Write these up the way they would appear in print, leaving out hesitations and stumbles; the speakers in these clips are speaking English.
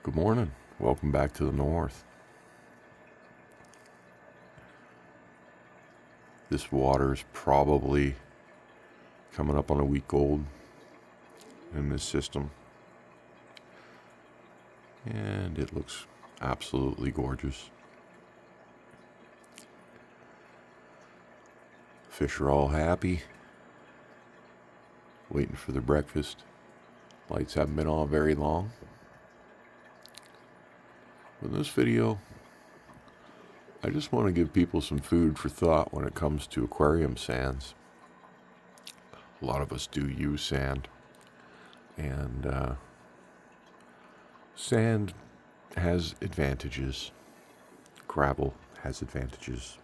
Good morning. Welcome back to the north. This water is probably coming up on a week old in this system, and it looks absolutely gorgeous. Fish are all happy, waiting for their breakfast. Lights haven't been on very long. In this video, I just want to give people some food for thought when it comes to aquarium sands. A lot of us do use sand, and sand has advantages. Gravel has advantages.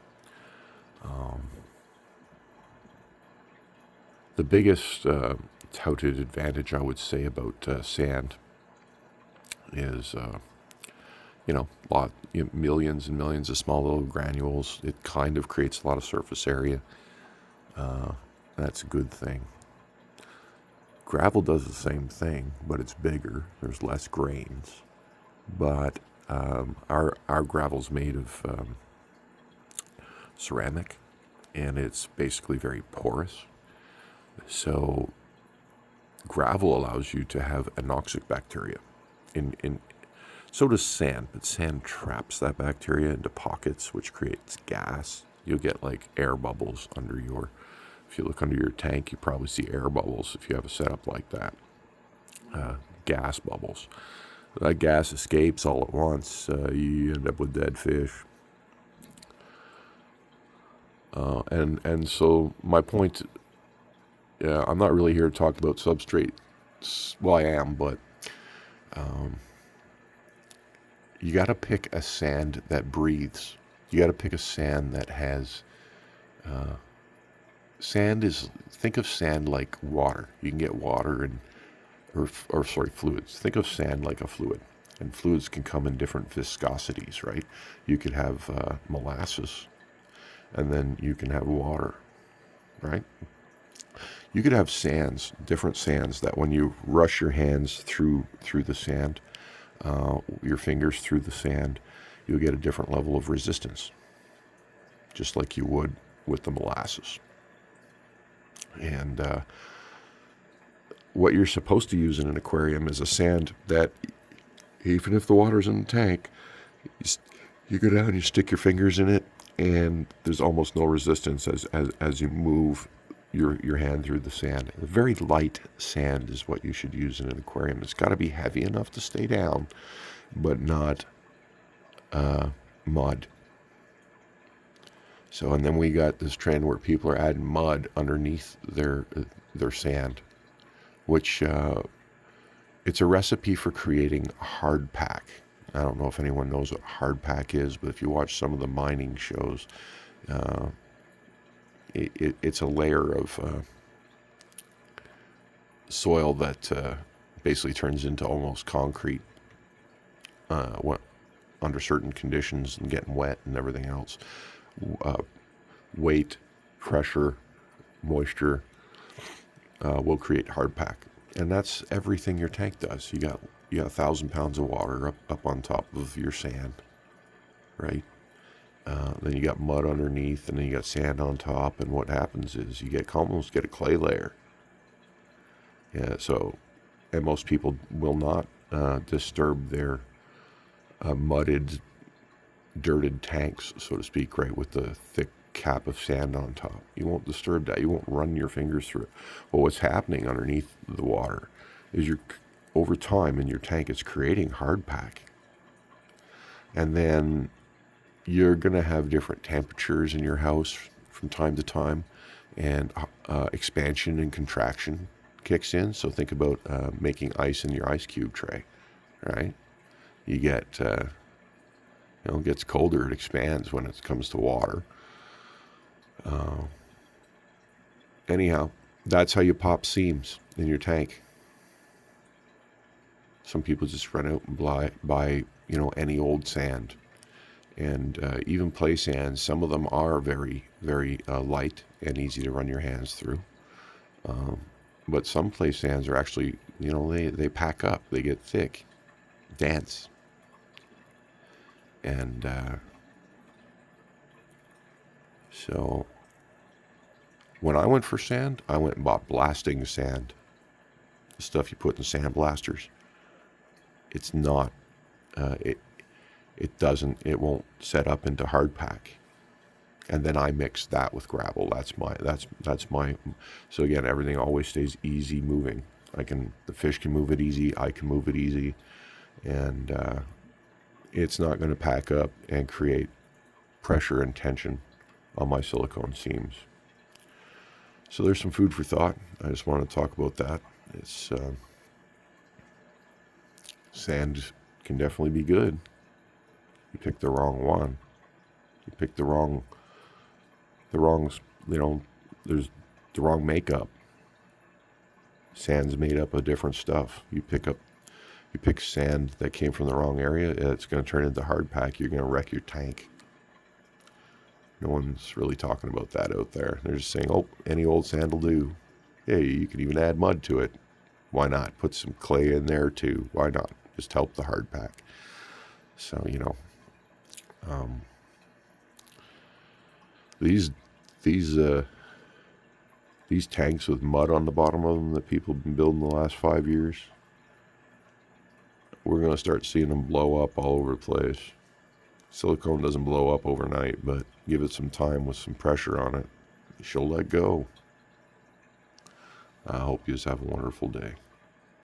The biggest touted advantage I would say about sand is, millions and millions of small little granules. It kind of creates a lot of surface area. That's a good thing. Gravel does the same thing, but it's bigger. There's less grains. But our gravel's made of ceramic, and it's basically very porous. So gravel allows you to have anoxic bacteria. So does sand, but sand traps that bacteria into pockets, which creates gas. You'll get like air bubbles under your. If you look under your tank, you probably see air bubbles if you have a setup like that. Gas bubbles. That gas escapes all at once. You end up with dead fish. And so my point. I'm not really here to talk about substrates. Well, I am, but you got to pick a sand that breathes. You got to pick a sand that has. Think of sand like water. You can get water fluids. Think of sand like a fluid. And fluids can come in different viscosities, right? You could have molasses, and then you can have water, right? You could have sands, different sands, that when you rush your hands through the sand, your fingers through the sand, you'll get a different level of resistance, just like you would with the molasses. And what you're supposed to use in an aquarium is a sand that, even if the water's in the tank, you go down, you stick your fingers in it, and there's almost no resistance as you move your hand through the sand. A very light sand is what you should use in an aquarium. It's got to be heavy enough to stay down, but not mud. So, and then we got this trend where people are adding mud underneath their sand, which it's a recipe for creating a hard pack. I don't know if anyone knows what hard pack is, but if you watch some of the mining shows, it's a layer of soil that basically turns into almost concrete under certain conditions and getting wet and everything else. Weight, pressure, moisture will create hard pack, and that's everything your tank does. You got 1,000 pounds of water up on top of your sand, right? Then you got mud underneath, and then you got sand on top, and what happens is you almost get a clay layer. Yeah. So, and most people will not disturb their mudded, dirted tanks, so to speak, right, with the thick cap of sand on top. You won't disturb that. You won't run your fingers through it. Well, what's happening underneath the water is over time in your tank, it's creating hard pack. And then you're going to have different temperatures in your house from time to time, and expansion and contraction kicks in. So think about making ice in your ice cube tray, right? You get, it gets colder, it expands when it comes to water. Anyhow, that's how you pop seams in your tank. Some people just run out and buy any old sand. And even play sands, some of them are very, very light and easy to run your hands through. But some play sands are actually, they pack up, they get thick. dance. And so when I went for sand, I went and bought blasting sand, the stuff you put in sand blasters. It's not, it won't set up into hard pack. And then I mix that with gravel. That's my. So again, everything always stays easy moving. The fish can move it easy. I can move it easy, and it's not going to pack up and create pressure and tension on my silicone seams. So there's some food for thought. I just wanted to talk about that. It's sand can definitely be good. You pick the wrong one. You pick the wrong, there's the wrong makeup. Sand's made up of different stuff. You pick sand that came from the wrong area, it's going to turn into hard pack. You're going to wreck your tank. No one's really talking about that out there. They're just saying, oh, any old sand will do. Hey, you can even add mud to it. Why not? Put some clay in there too. Why not? Just help the hard pack. So, these tanks with mud on the bottom of them that people have been building the last 5 years, we're going to start seeing them blow up all over the place. Silicone doesn't blow up overnight, but give it some time with some pressure on it. She'll let go. I hope you just have a wonderful day.